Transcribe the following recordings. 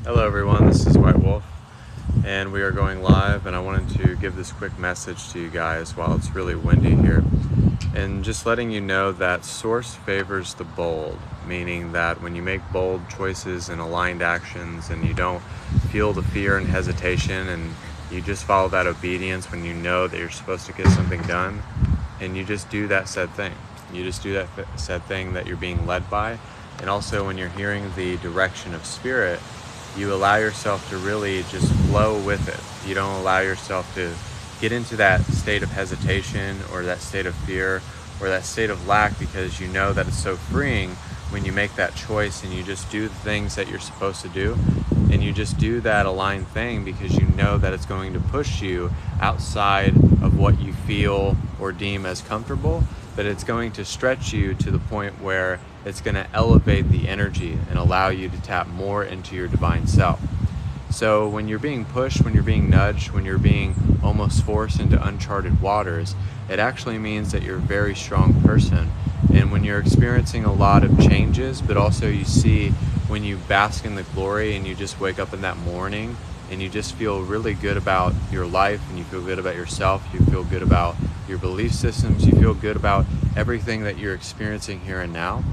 Hello everyone, this is White Wolf, and we are going live, and I wanted to give this quick message to you guys while it's really windy here. And just letting you know that Source favors the bold, meaning that when you make bold choices and aligned actions and you don't feel the fear and hesitation and you just follow that obedience when you know that you're supposed to get something done, and you just do that said thing. You just do that said thing that you're being led by. And also when you're hearing the direction of Spirit, you allow yourself to really just flow with it. You don't allow yourself to get into that state of hesitation or that state of fear or that state of lack, because you know that it's so freeing when you make that choice and you just do the things that you're supposed to do, and you just do that aligned thing because you know that it's going to push you outside of what you feel or deem as comfortable, but it's going to stretch you to the point where it's going to elevate the energy and allow you to tap more into your divine self. So when you're being pushed, when you're being nudged, when you're being almost forced into uncharted waters, it actually means that you're a very strong person. And when you're experiencing a lot of changes, but also you see when you bask in the glory and you just wake up in that morning and you just feel really good about your life and you feel good about yourself, you feel good about your belief systems, you feel good about everything that you're experiencing here and now,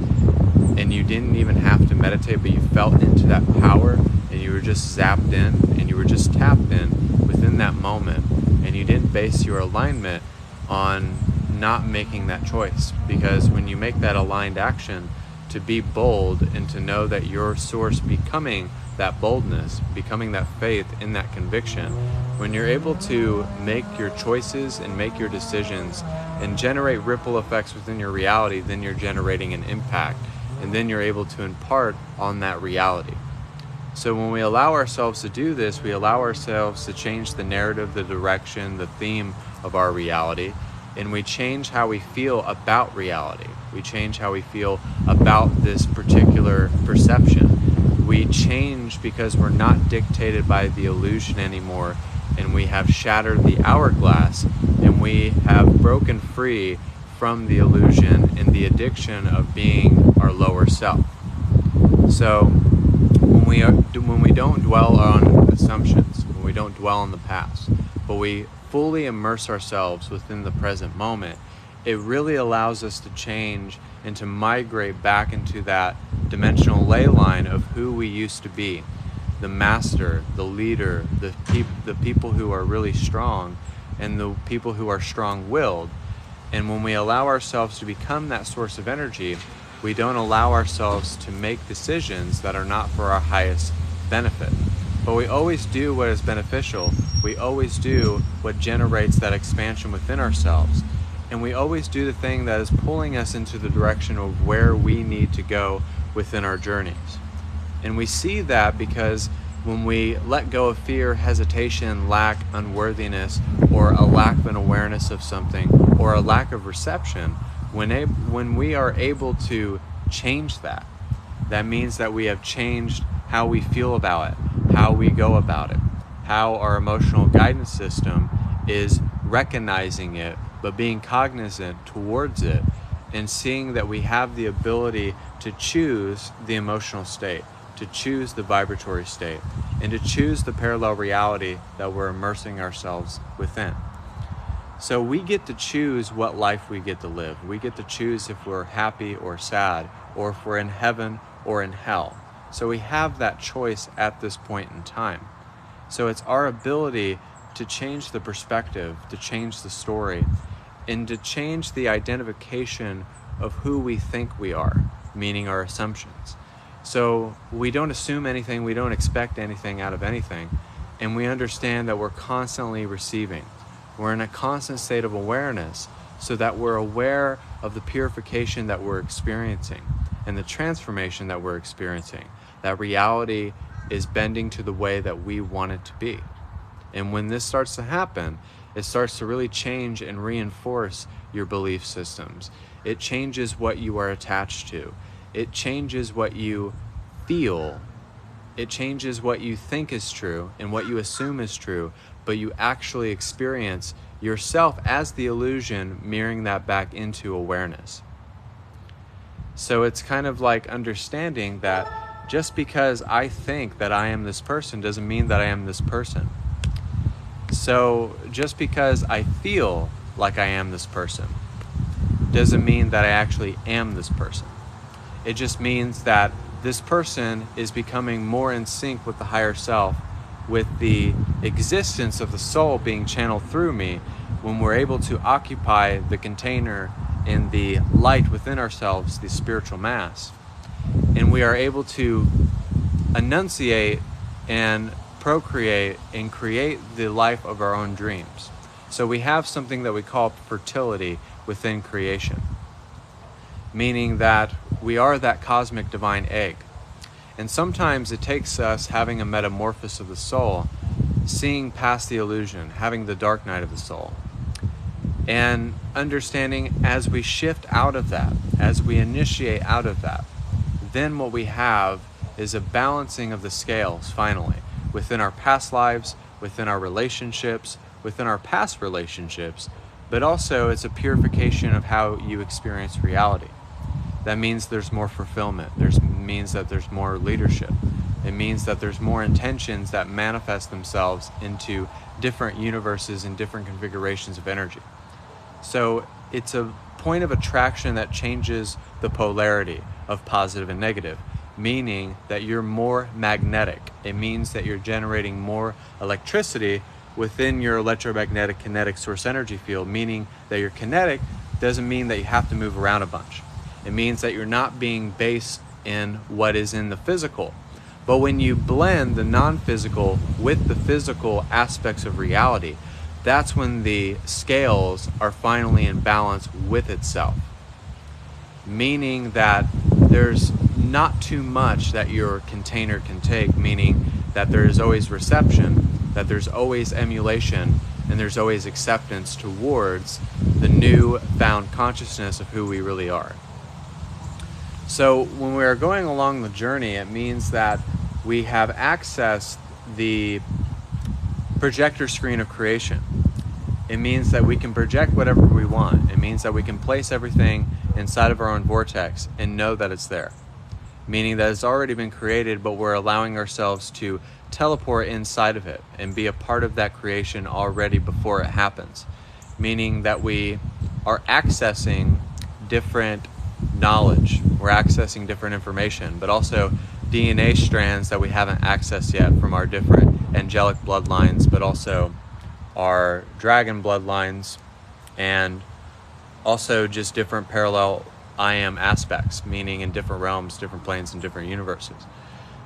and you didn't even have to meditate, but you felt into that power and you were just zapped in and you were just tapped in within that moment, and you didn't base your alignment on not making that choice. Because when you make that aligned action to be bold and to know that your source becoming that boldness, becoming that faith in that conviction, when you're able to make your choices and make your decisions and generate ripple effects within your reality, then you're generating an impact, and then you're able to impart on that reality. So when we allow ourselves to do this, we allow ourselves to change the narrative, the direction, the theme of our reality, and we change how we feel about reality. We change how we feel about this particular perception. We change because we're not dictated by the illusion anymore, and we have shattered the hourglass, and we have broken free from the illusion and the addiction of being our lower self. So when we don't dwell on assumptions, when we don't dwell on the past, but we fully immerse ourselves within the present moment, it really allows us to change and to migrate back into that dimensional ley line of who we used to be. The master, the leader, the people who are really strong, and the people who are strong-willed. And when we allow ourselves to become that source of energy, we don't allow ourselves to make decisions that are not for our highest benefit. But we always do what is beneficial. We always do what generates that expansion within ourselves. And we always do the thing that is pulling us into the direction of where we need to go within our journeys. And we see that because when we let go of fear, hesitation, lack, unworthiness, or a lack of an awareness of something, or a lack of reception, when we are able to change that, that means that we have changed how we feel about it, how we go about it, how our emotional guidance system is recognizing it, but being cognizant towards it, and seeing that we have the ability to choose the emotional state, to choose the vibratory state, and to choose the parallel reality that we're immersing ourselves within. So we get to choose what life we get to live. We get to choose if we're happy or sad, or if we're in heaven or in hell. So we have that choice at this point in time. So it's our ability to change the perspective, to change the story, and to change the identification of who we think we are, meaning our assumptions. So we don't assume anything, we don't expect anything out of anything, and we understand that we're constantly receiving. We're in a constant state of awareness so that we're aware of the purification that we're experiencing and the transformation that we're experiencing. That reality is bending to the way that we want it to be. And when this starts to happen, it starts to really change and reinforce your belief systems. It changes what you are attached to. It changes what you feel. It changes what you think is true and what you assume is true, but you actually experience yourself as the illusion, mirroring that back into awareness. So it's kind of like understanding that just because I think that I am this person doesn't mean that I am this person. So just because I feel like I am this person doesn't mean that I actually am this person. It just means that this person is becoming more in sync with the higher self, with the existence of the soul being channeled through me when we're able to occupy the container in the light within ourselves, the spiritual mass. And we are able to enunciate and procreate and create the life of our own dreams. So we have something that we call fertility within creation, meaning that we are that cosmic divine egg. And sometimes it takes us having a metamorphosis of the soul, seeing past the illusion, having the dark night of the soul, and understanding as we shift out of that, as we initiate out of that, then what we have is a balancing of the scales finally within our past lives, within our relationships, within our past relationships, but also it's a purification of how you experience reality. That means there's more fulfillment. It means that there's more leadership. It means that there's more intentions that manifest themselves into different universes and different configurations of energy. So it's a point of attraction that changes the polarity of positive and negative, meaning that you're more magnetic. It means that you're generating more electricity within your electromagnetic kinetic source energy field, meaning that you're kinetic doesn't mean that you have to move around a bunch. It means that you're not being based in what is in the physical. But when you blend the non-physical with the physical aspects of reality, that's when the scales are finally in balance with itself. Meaning that there's not too much that your container can take, meaning that there is always reception, that there's always emulation, and there's always acceptance towards the new found consciousness of who we really are. So when we are going along the journey, it means that we have accessed the projector screen of creation. It means that we can project whatever we want. It means that we can place everything inside of our own vortex and know that it's there. Meaning that it's already been created, but we're allowing ourselves to teleport inside of it and be a part of that creation already before it happens. Meaning that we are accessing different knowledge, we're accessing different information, but also DNA strands that we haven't accessed yet from our different angelic bloodlines, but also our dragon bloodlines, and also just different parallel I am aspects, meaning in different realms, different planes, and different universes.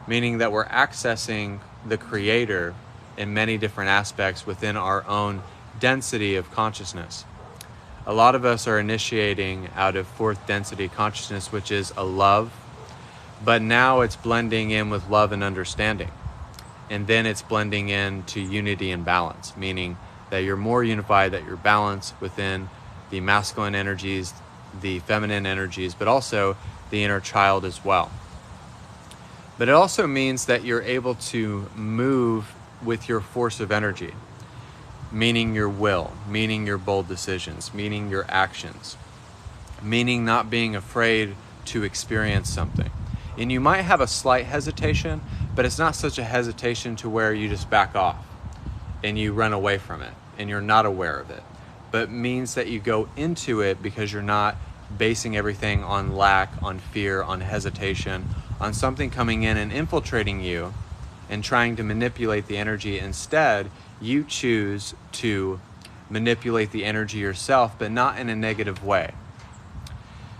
Meaning that we're accessing the creator in many different aspects within our own density of consciousness. A lot of us are initiating out of fourth density consciousness, which is a love, but now it's blending in with love and understanding. And then it's blending into unity and balance, meaning that you're more unified, that you're balanced within the masculine energies, the feminine energies, but also the inner child as well. But it also means that you're able to move with your force of energy, meaning your will, meaning your bold decisions, meaning your actions, meaning not being afraid to experience something. And you might have a slight hesitation, but it's not such a hesitation to where you just back off and you run away from it and you're not aware of it, but means that you go into it because you're not basing everything on lack, on fear, on hesitation, on something coming in and infiltrating you and trying to manipulate the energy. Instead, you choose to manipulate the energy yourself, but not in a negative way.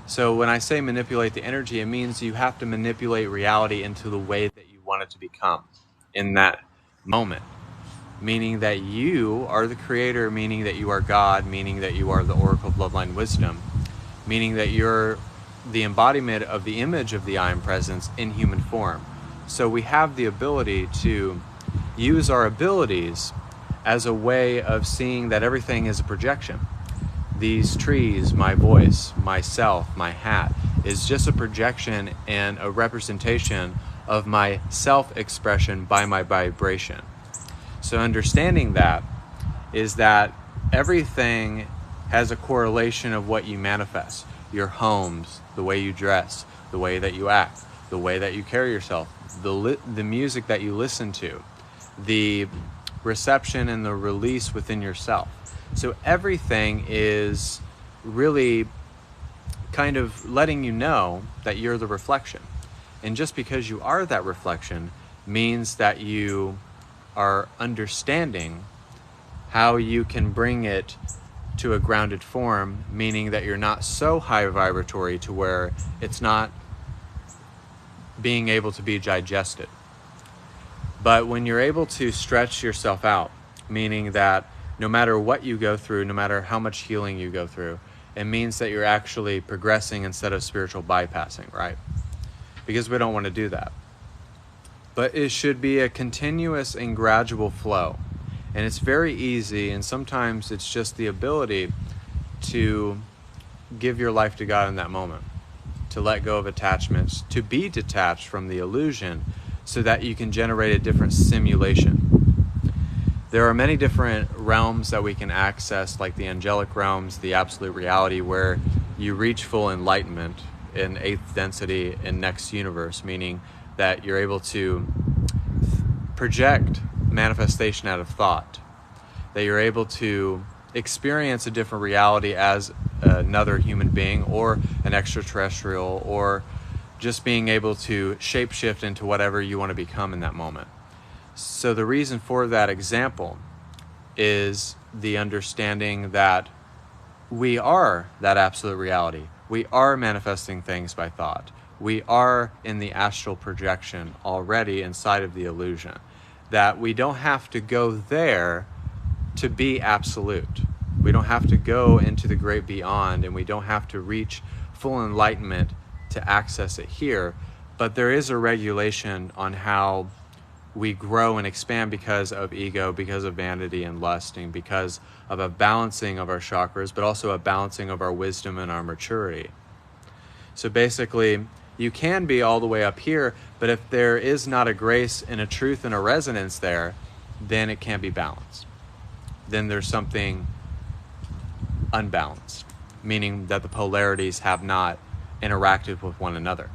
So when I say manipulate the energy, it means you have to manipulate reality into the way that you want it to become in that moment. Meaning that you are the creator, meaning that you are God, meaning that you are the oracle bloodline wisdom, meaning that you're the embodiment of the image of the I Am Presence in human form. So we have the ability to use our abilities as a way of seeing that everything is a projection. These trees, my voice, myself, my hat, is just a projection and a representation of my self-expression by my vibration. So understanding that is that everything has a correlation of what you manifest. Your homes, the way you dress, the way that you act, the way that you carry yourself, the music that you listen to, the reception and the release within yourself. So everything is really kind of letting you know that you're the reflection. And just because you are that reflection means that you are understanding how you can bring it to a grounded form, meaning that you're not so high vibratory to where it's not being able to be digested. But when you're able to stretch yourself out, meaning that no matter what you go through, no matter how much healing you go through, it means that you're actually progressing instead of spiritual bypassing, right? Because we don't want to do that. But it should be a continuous and gradual flow. And it's very easy, and sometimes it's just the ability to give your life to God in that moment, to let go of attachments, to be detached from the illusion so that you can generate a different simulation. There are many different realms that we can access, like the angelic realms, the absolute reality, where you reach full enlightenment in 8th density and next universe, meaning that you're able to project manifestation out of thought, that you're able to experience a different reality as another human being or an extraterrestrial, or just being able to shapeshift into whatever you want to become in that moment. So the reason for that example is the understanding that we are that absolute reality. We are manifesting things by thought. We are in the astral projection already inside of the illusion. That we don't have to go there to be absolute. We don't have to go into the great beyond, and we don't have to reach full enlightenment to access it here. But there is a regulation on how we grow and expand because of ego, because of vanity and lusting, because of a balancing of our chakras, but also a balancing of our wisdom and our maturity. So basically, you can be all the way up here, but if there is not a grace and a truth and a resonance there, then it can't be balanced. Then there's something unbalanced, meaning that the polarities have not interacted with one another,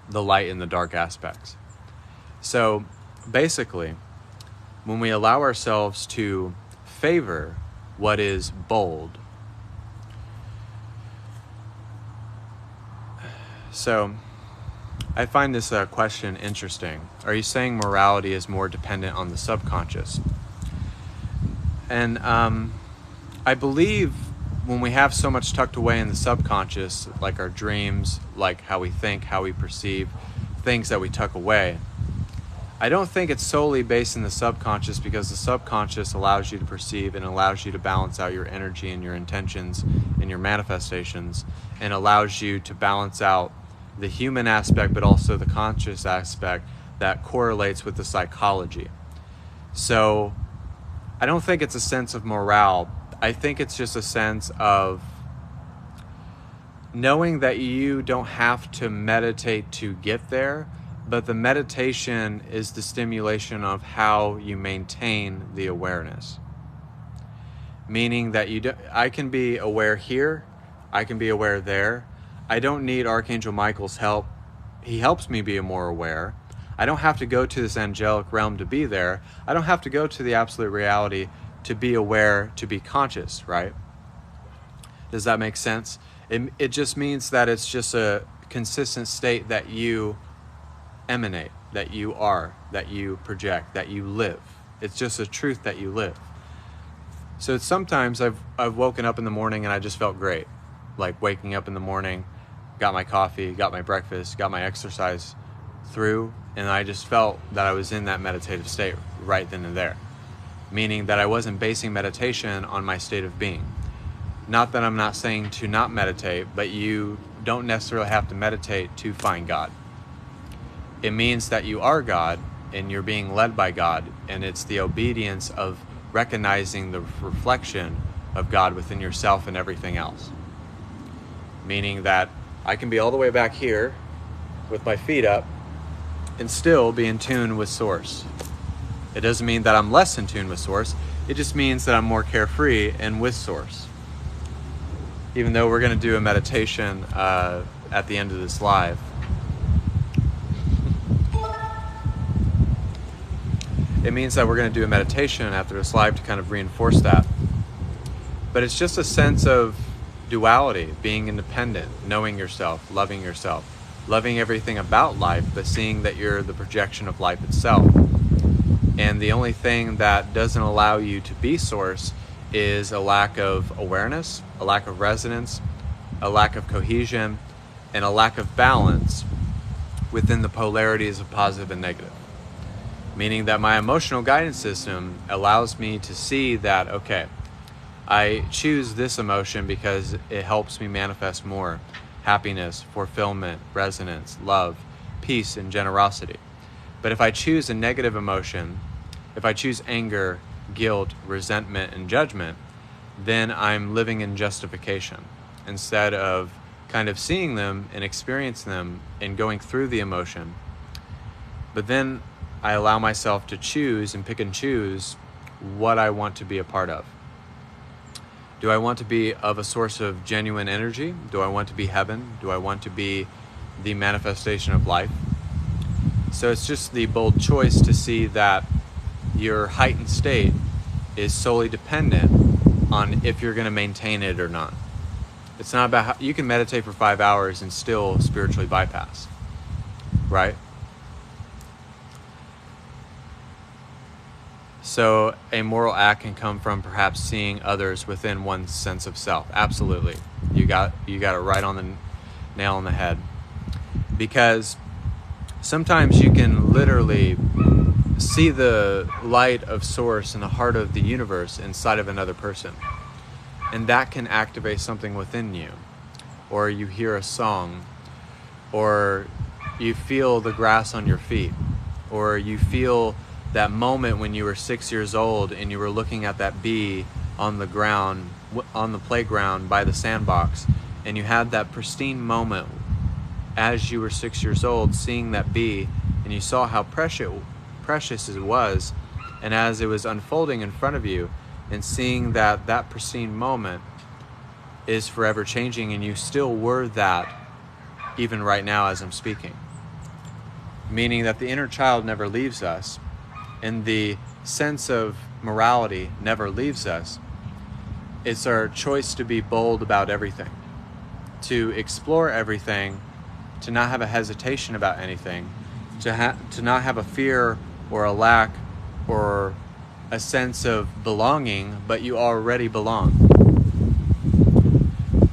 the light and the dark aspects. So basically, when we allow ourselves to favor what is bold, so I find this question interesting. Are you saying morality is more dependent on the subconscious? And I believe when we have so much tucked away in the subconscious, like our dreams, like how we think, how we perceive, things that we tuck away, I don't think it's solely based in the subconscious, because the subconscious allows you to perceive and allows you to balance out your energy and your intentions and your manifestations, and allows you to balance out the human aspect, but also the conscious aspect that correlates with the psychology. So I don't think it's a sense of morale. I think it's just a sense of knowing that you don't have to meditate to get there, but the meditation is the stimulation of how you maintain the awareness. Meaning that I can be aware here, I can be aware there. I don't need Archangel Michael's help. He helps me be more aware. I don't have to go to this angelic realm to be there. I don't have to go to the absolute reality to be aware, to be conscious, right? Does that make sense? It just means that it's just a consistent state that you emanate, that you are, that you project, that you live. It's just a truth that you live. So sometimes I've woken up in the morning and I just felt great. Like waking up in the morning, got my coffee, got my breakfast, got my exercise through, and I just felt that I was in that meditative state right then and there. Meaning that I wasn't basing meditation on my state of being. Not that I'm not saying to not meditate, but you don't necessarily have to meditate to find God. It means that you are God and you're being led by God, and it's the obedience of recognizing the reflection of God within yourself and everything else. Meaning that I can be all the way back here with my feet up and still be in tune with Source. It doesn't mean that I'm less in tune with Source. It just means that I'm more carefree and with Source. Even though we're going to do a meditation at the end of this live. it means that we're going to do a meditation after this live to kind of reinforce that. But it's just a sense of duality, being independent, knowing yourself, loving everything about life, but seeing that you're the projection of life itself. And the only thing that doesn't allow you to be source is a lack of awareness, a lack of resonance, a lack of cohesion, and a lack of balance within the polarities of positive and negative. Meaning that my emotional guidance system allows me to see that, okay, I choose this emotion because it helps me manifest more happiness, fulfillment, resonance, love, peace, and generosity. But if I choose a negative emotion, if I choose anger, guilt, resentment, and judgment, then I'm living in justification instead of kind of seeing them and experiencing them and going through the emotion. But then I allow myself to choose and pick and choose what I want to be a part of. Do I want to be of a source of genuine energy? Do I want to be heaven? Do I want to be the manifestation of life? So it's just the bold choice to see that your heightened state is solely dependent on if you're going to maintain it or not. It's not about how you can meditate for 5 hours and still spiritually bypass, right? So a moral act can come from perhaps seeing others within one's sense of self. Absolutely. You got it right on the nail on the head. Because sometimes you can literally see the light of source in the heart of the universe inside of another person. And that can activate something within you. Or you hear a song, or you feel the grass on your feet, or you feel that moment when you were 6 years old and you were looking at that bee on the ground, on the playground by the sandbox, and you had that pristine moment as you were 6 years old, seeing that bee, and you saw how precious it was, and as it was unfolding in front of you, and seeing that that pristine moment is forever changing, and you still were that even right now as I'm speaking. Meaning that the inner child never leaves us, and the sense of morality never leaves us. It's our choice to be bold about everything, to explore everything, to not have a hesitation about anything, to not have a fear or a lack or a sense of belonging, but you already belong.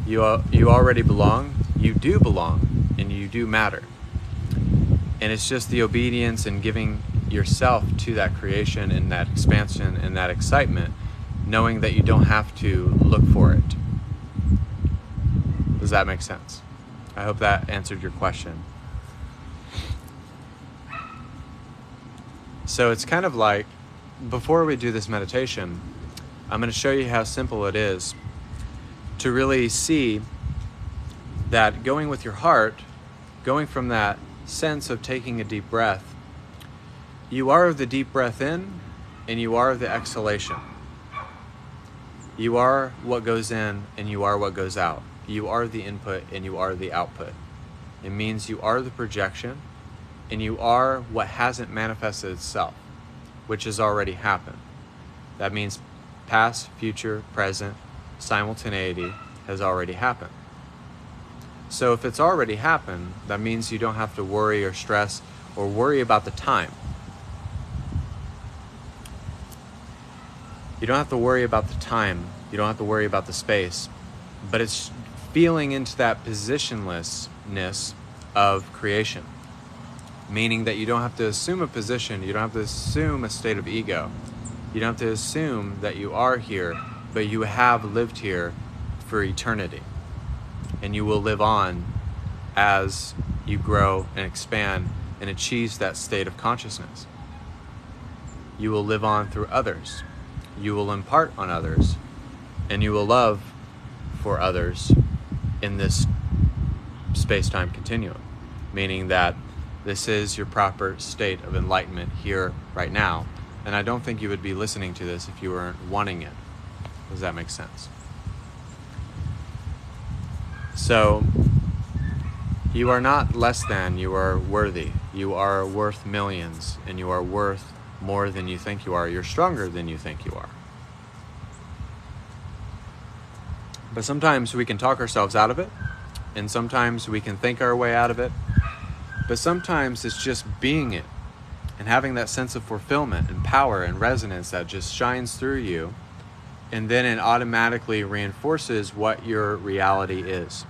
You already belong, you do belong, and you do matter. And it's just the obedience and giving yourself to that creation and that expansion and that excitement, knowing that you don't have to look for it. Does that make sense? I hope that answered your question. So it's kind of like, before we do this meditation, I'm going to show you how simple it is to really see that going with your heart, going from that sense of taking a deep breath, you are the deep breath in and you are the exhalation. You are what goes in and you are what goes out. You are the input and you are the output. It means you are the projection and you are what hasn't manifested itself, which has already happened. That means past, future, present, simultaneity has already happened. So if it's already happened, that means you don't have to worry or stress or worry about the time. You don't have to worry about the time. You don't have to worry about the space. But it's feeling into that positionlessness of creation. Meaning that you don't have to assume a position. You don't have to assume a state of ego. You don't have to assume that you are here, but you have lived here for eternity. And you will live on as you grow and expand and achieve that state of consciousness. You will live on through others. You will impart on others, and you will love for others in this space-time continuum, meaning that this is your proper state of enlightenment here, right now, and I don't think you would be listening to this if you weren't wanting it. Does that make sense? So, you are not less than, you are worthy. You are worth millions, and you are worth more than you think you are. You're stronger than you think you are. But sometimes we can talk ourselves out of it, and sometimes we can think our way out of it. But sometimes it's just being it and having that sense of fulfillment and power and resonance that just shines through you, and then it automatically reinforces what your reality is.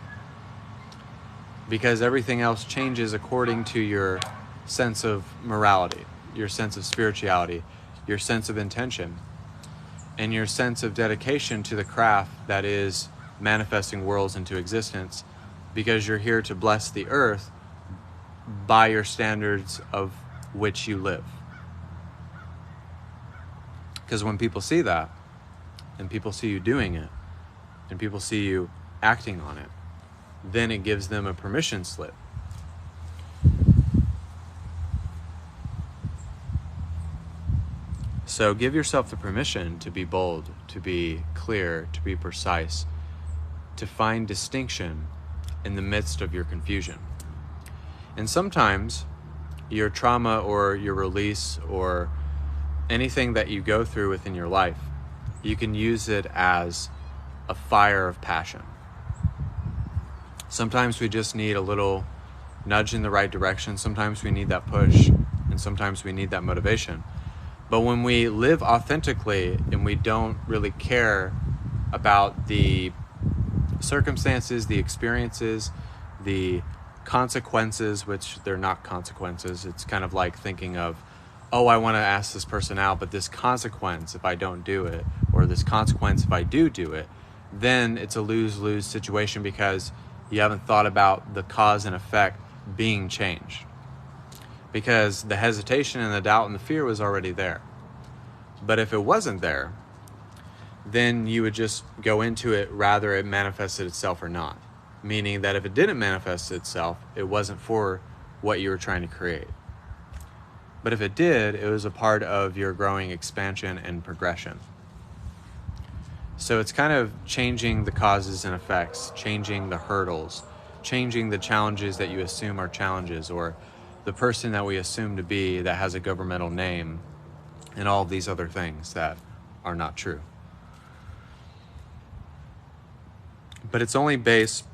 Because everything else changes according to your sense of morality, your sense of spirituality, your sense of intention, and your sense of dedication to the craft that is manifesting worlds into existence, because you're here to bless the earth by your standards of which you live. Because when people see that, and people see you doing it, and people see you acting on it, then it gives them a permission slip. So give yourself the permission to be bold, to be clear, to be precise, to find distinction in the midst of your confusion. And sometimes your trauma or your release or anything that you go through within your life, you can use it as a fire of passion. Sometimes we just need a little nudge in the right direction. Sometimes we need that push, and sometimes we need that motivation. But when we live authentically and we don't really care about the circumstances, the experiences, the consequences, which they're not consequences. It's kind of like thinking of, oh, I want to ask this person out, but this consequence if I don't do it, or this consequence if I do it, then it's a lose-lose situation because you haven't thought about the cause and effect being changed. Because the hesitation and the doubt and the fear was already there. But if it wasn't there, then you would just go into it rather it manifested itself or not. Meaning that if it didn't manifest itself, it wasn't for what you were trying to create. But if it did, it was a part of your growing expansion and progression. So it's kind of changing the causes and effects, changing the hurdles, changing the challenges that you assume are challenges, or the person that we assume to be that has a governmental name, and all of these other things that are not true. But it's only based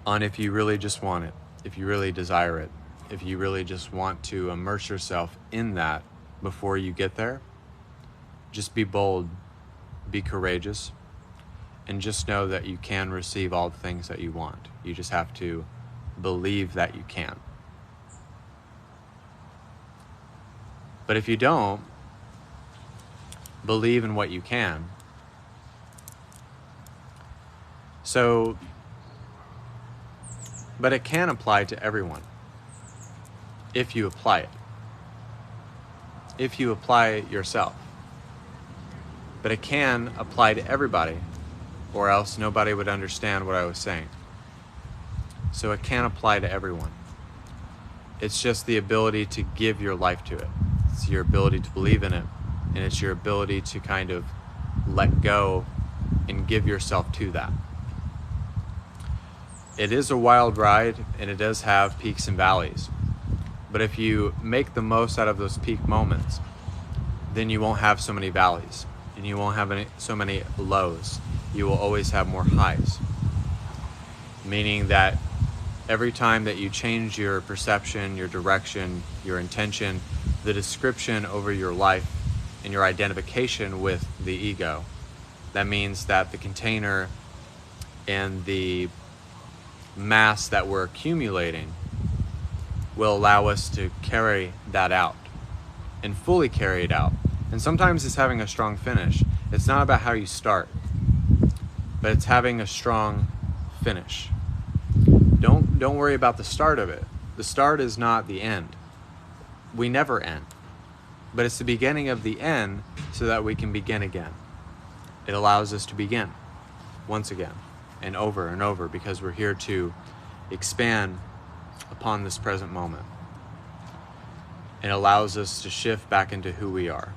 on if you really just want it, if you really desire it, if you really just want to immerse yourself in that before you get there. Just be bold, be courageous, and just know that you can receive all the things that you want. You just have to believe that you can. But if you don't believe in what you can, but it can apply to everyone if you apply it. If you apply it yourself. But it can apply to everybody, or else nobody would understand what I was saying. So it can apply to everyone. It's just the ability to give your life to it. It's your ability to believe in it, and it's your ability to kind of let go and give yourself to that. It is a wild ride, and it does have peaks and valleys. But if you make the most out of those peak moments, then you won't have so many valleys, and you won't have so many lows. You will always have more highs. Meaning that every time that you change your perception, your direction, your intention, the description over your life, and your identification with the ego, that means that the container and the mass that we're accumulating will allow us to carry that out and fully carry it out. And sometimes it's having a strong finish. It's not about how you start, but it's having a strong finish. Don't worry about the start of it. The start is not the end. We never end. But it's the beginning of the end so that we can begin again. It allows us to begin once again and over because we're here to expand upon this present moment. It allows us to shift back into who we are.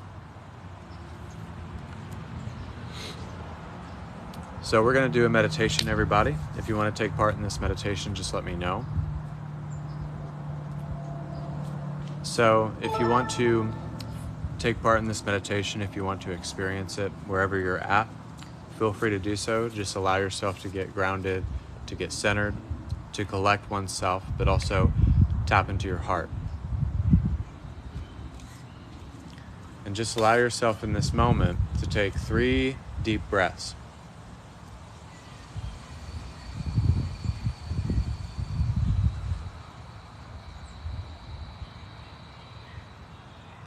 So we're going to do a meditation, everybody. If you want to take part in this meditation, just let me know. So if you want to take part in this meditation if you want to experience it wherever you're at. Feel free to do so. Just allow yourself to get grounded, to get centered, to collect oneself, but also tap into your heart. And just allow yourself in this moment to take 3 deep breaths.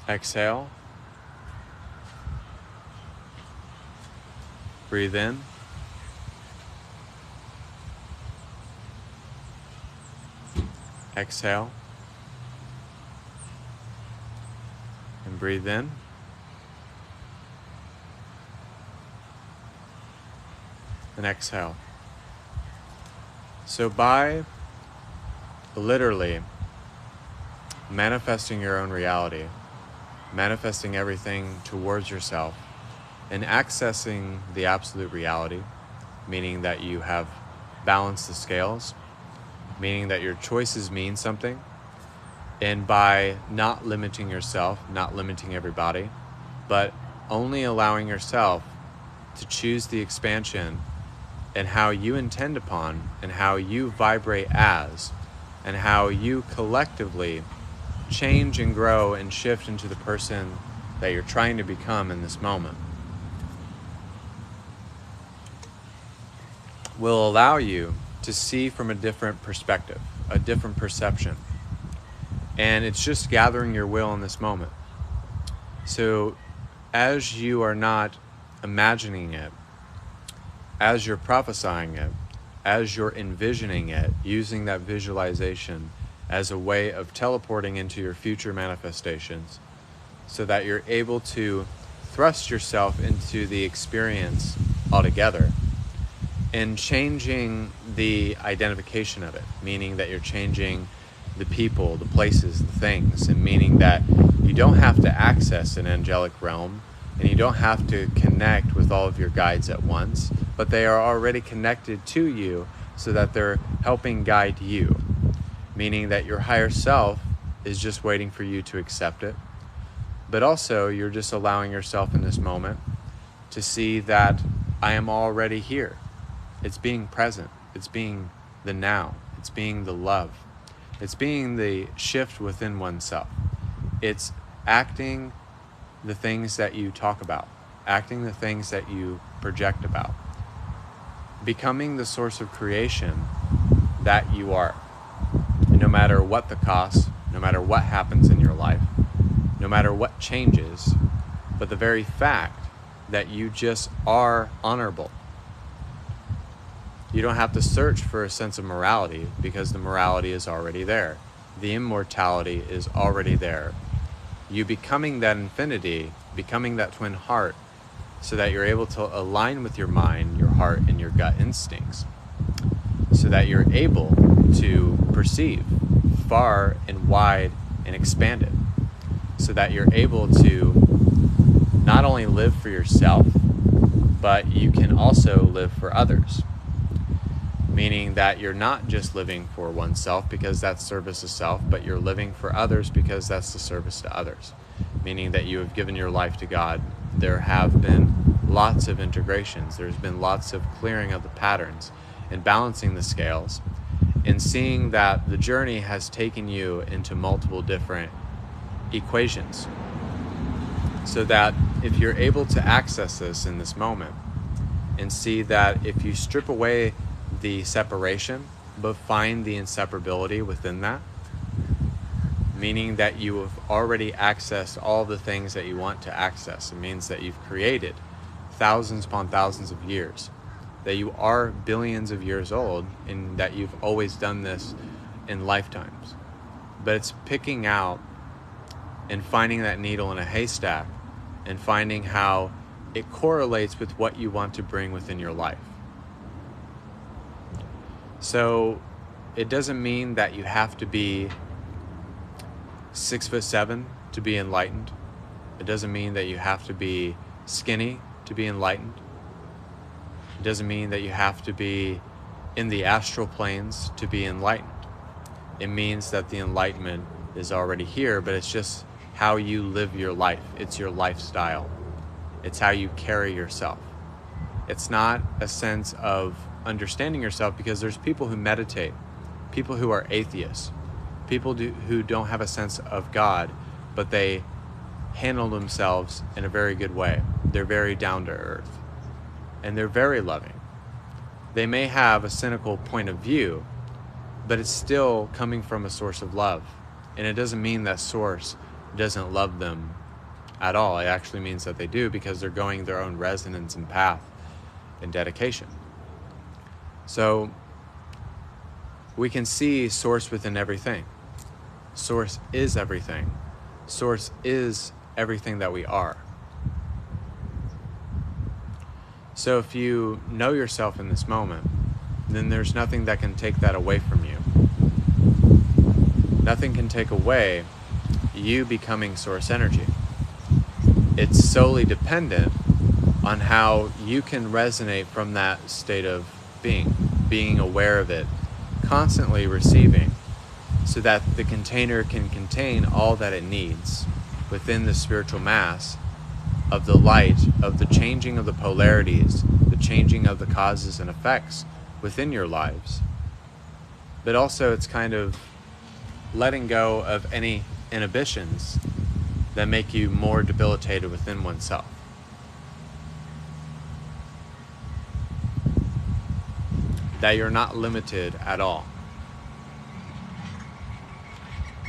Exhale. Breathe in. Exhale. And breathe in. And exhale. So by literally manifesting your own reality, manifesting everything towards yourself, and accessing the absolute reality, meaning that you have balanced the scales, meaning that your choices mean something, and by not limiting yourself, not limiting everybody, but only allowing yourself to choose the expansion and how you intend upon and how you vibrate as and how you collectively change and grow and shift into the person that you're trying to become in this moment, will allow you to see from a different perspective, a different perception. And it's just gathering your will in this moment. So as you are not imagining it, as you're prophesying it, as you're envisioning it, using that visualization as a way of teleporting into your future manifestations so that you're able to thrust yourself into the experience altogether and changing the identification of it, meaning that you're changing the people, the places, the things, and meaning that you don't have to access an angelic realm and you don't have to connect with all of your guides at once, but they are already connected to you so that they're helping guide you, meaning that your higher self is just waiting for you to accept it. But also you're just allowing yourself in this moment to see that I am already here. It's being present. It's being the now. It's being the love. It's being the shift within oneself. It's acting the things that you talk about, acting the things that you project about, becoming the source of creation that you are. And no matter what the cost, no matter what happens in your life, no matter what changes, but the very fact that you just are honorable. You don't have to search for a sense of morality because the morality is already there. The immortality is already there. You becoming that infinity, becoming that twin heart, so that you're able to align with your mind, your heart, and your gut instincts, so that you're able to perceive far and wide and expanded, so that you're able to not only live for yourself, but you can also live for others. Meaning that you're not just living for oneself because that's service to self, but you're living for others because that's the service to others. Meaning that you have given your life to God. There have been lots of integrations. There's been lots of clearing of the patterns and balancing the scales and seeing that the journey has taken you into multiple different equations. So that if you're able to access this in this moment and see that if you strip away the separation, but find the inseparability within that, meaning that you have already accessed all the things that you want to access. It means that you've created thousands upon thousands of years, that you are billions of years old, and that you've always done this in lifetimes. But it's picking out and finding that needle in a haystack and finding how it correlates with what you want to bring within your life. So it doesn't mean that you have to be 6'7" to be enlightened. It doesn't mean that you have to be skinny to be enlightened. It doesn't mean that you have to be in the astral planes to be enlightened. It means that the enlightenment is already here, but it's just how you live your life. It's your lifestyle. It's how you carry yourself. It's not a sense of understanding yourself, because there's people who meditate, people who are atheists, people who don't have a sense of God, but they handle themselves in a very good way. They're very down to earth, and they're very loving. They may have a cynical point of view, but it's still coming from a source of love. And it doesn't mean that source doesn't love them at all. It actually means that they do, because they're going their own resonance and path and dedication. So we can see source within everything. Source is everything. Source is everything that we are. So if you know yourself in this moment, then there's nothing that can take that away from you. Nothing can take away you becoming source energy. It's solely dependent on how you can resonate from that state of being aware of it, constantly receiving, so that the container can contain all that it needs within the spiritual mass of the light, of the changing of the polarities, the changing of the causes and effects within your lives. But also it's kind of letting go of any inhibitions that make you more debilitated within oneself. That you're not limited at all.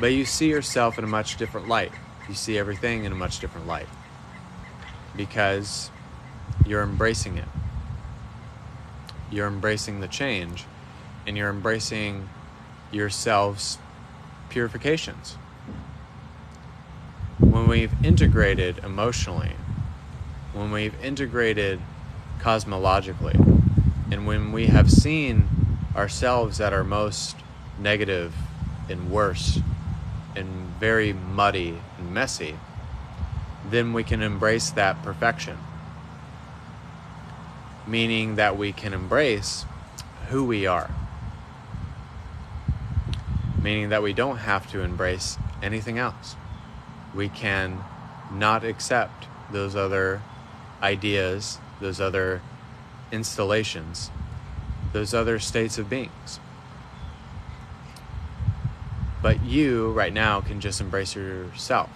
But you see yourself in a much different light. You see everything in a much different light, because you're embracing it. You're embracing the change, and you're embracing yourself's purifications. When we've integrated emotionally, when we've integrated cosmologically, and when we have seen ourselves at our most negative and worst and very muddy and messy, then we can embrace that perfection. Meaning that we can embrace who we are. Meaning that we don't have to embrace anything else. We can not accept those other ideas, those other installations, those other states of beings. But you, right now, can just embrace yourself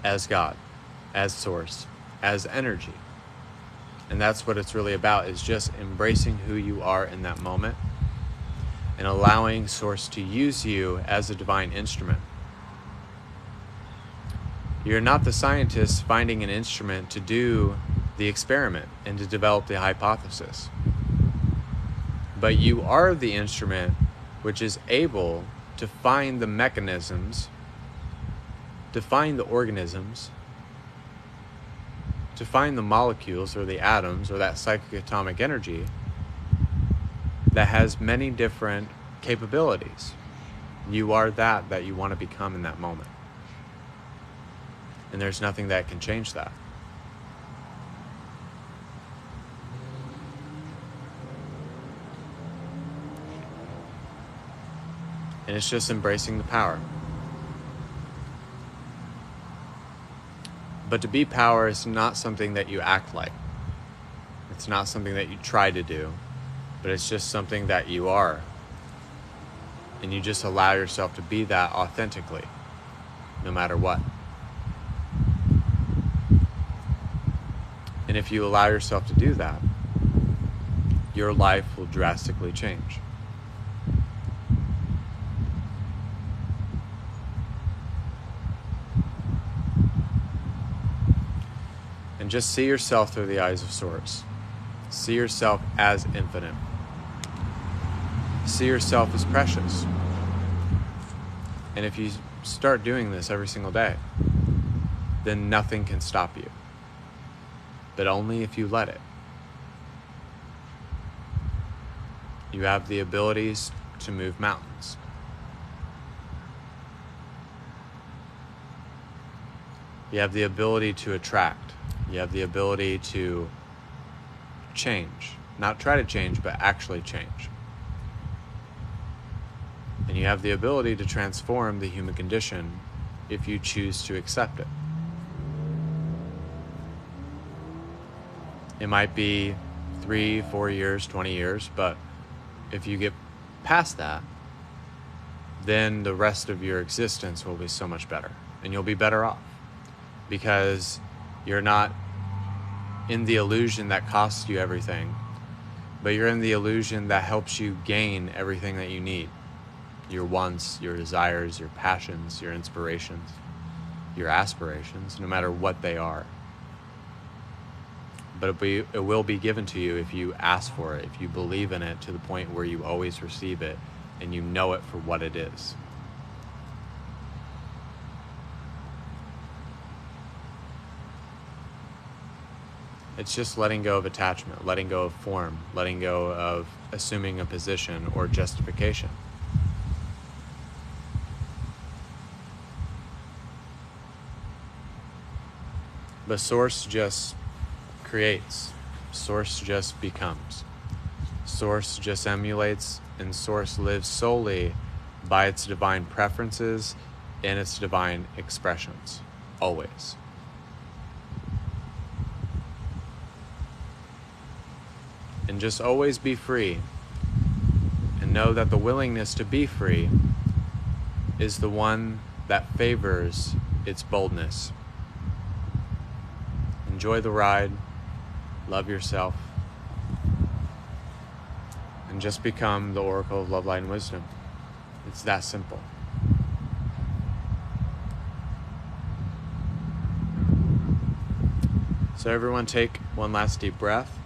as God, as source, as energy. And that's what it's really about, is just embracing who you are in that moment and allowing source to use you as a divine instrument. You're not the scientist finding an instrument to do the experiment and to develop the hypothesis. But you are the instrument which is able to find the mechanisms, to find the organisms, to find the molecules or the atoms or that psychic atomic energy that has many different capabilities. You are that you want to become in that moment. And there's nothing that can change that. And it's just embracing the power. But to be power is not something that you act like. It's not something that you try to do, but it's just something that you are. And you just allow yourself to be that authentically, no matter what. And if you allow yourself to do that, your life will drastically change. And just see yourself through the eyes of Source. See yourself as infinite. See yourself as precious. And if you start doing this every single day, then nothing can stop you. But only if you let it. You have the abilities to move mountains. You have the ability to attract. You have the ability to change. Not try to change, but actually change. And you have the ability to transform the human condition if you choose to accept it. It might be 3, 4 years, 20 years, but if you get past that, then the rest of your existence will be so much better, and you'll be better off because you're not in the illusion that costs you everything, but you're in the illusion that helps you gain everything that you need. Your wants, your desires, your passions, your inspirations, your aspirations, no matter what they are. But it will be given to you if you ask for it, if you believe in it to the point where you always receive it and you know it for what it is. It's just letting go of attachment, letting go of form, letting go of assuming a position or justification. But Source just creates. Source just becomes. Source just emulates, and Source lives solely by its divine preferences and its divine expressions, always. And just always be free, and know that the willingness to be free is the one that favors its boldness. Enjoy the ride, love yourself, and just become the Oracle of Love, Light, and Wisdom. It's that simple. So everyone take one last deep breath.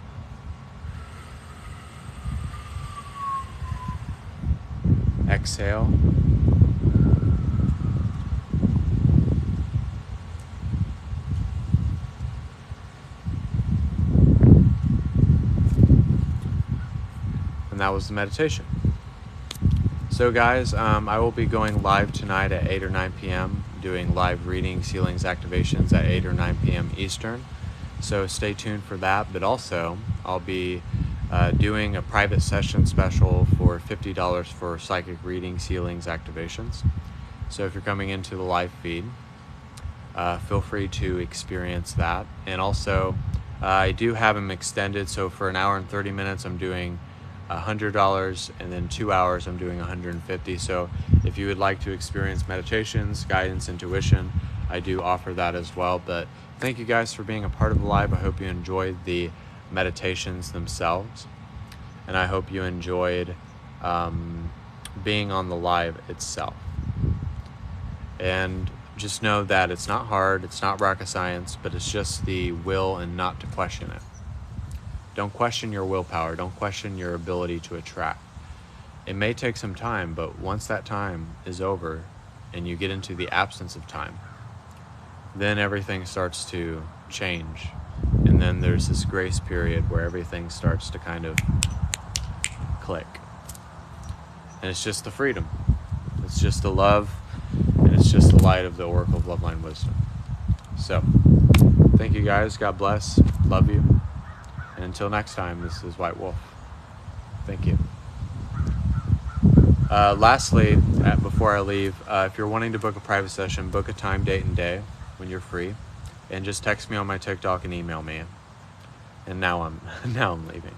Exhale. And that was the meditation. So guys, I will be going live tonight at 8 or 9 p.m. doing live readings, healings, activations at 8 or 9 p.m. Eastern. So stay tuned for that. But also, I'll be doing a private session special for $50 for psychic readings, healings, activations. So if you're coming into the live feed, feel free to experience that. And also, I do have them extended. So for an hour and 30 minutes, I'm doing $100, and then 2 hours I'm doing $150. So if you would like to experience meditations, guidance, intuition, I do offer that as well. But thank you guys for being a part of the live. I hope you enjoyed the meditations themselves, and I hope you enjoyed being on the live itself. And just know that it's not hard, it's not rocket science, but it's just the will and not to question it. Don't question your willpower. Don't question your ability to attract. It may take some time, but once that time is over and you get into the absence of time, then everything starts to change. And then there's this grace period where everything starts to kind of click. And it's just the freedom. It's just the love, and it's just the light of the Oracle of Love, Light, and Wisdom. So, thank you guys. God bless. Love you. And until next time, this is White Wolf. Thank you. Lastly, before I leave, if you're wanting to book a private session, book a time, date, and day when you're free, and just text me on my TikTok and email me. And now I'm leaving.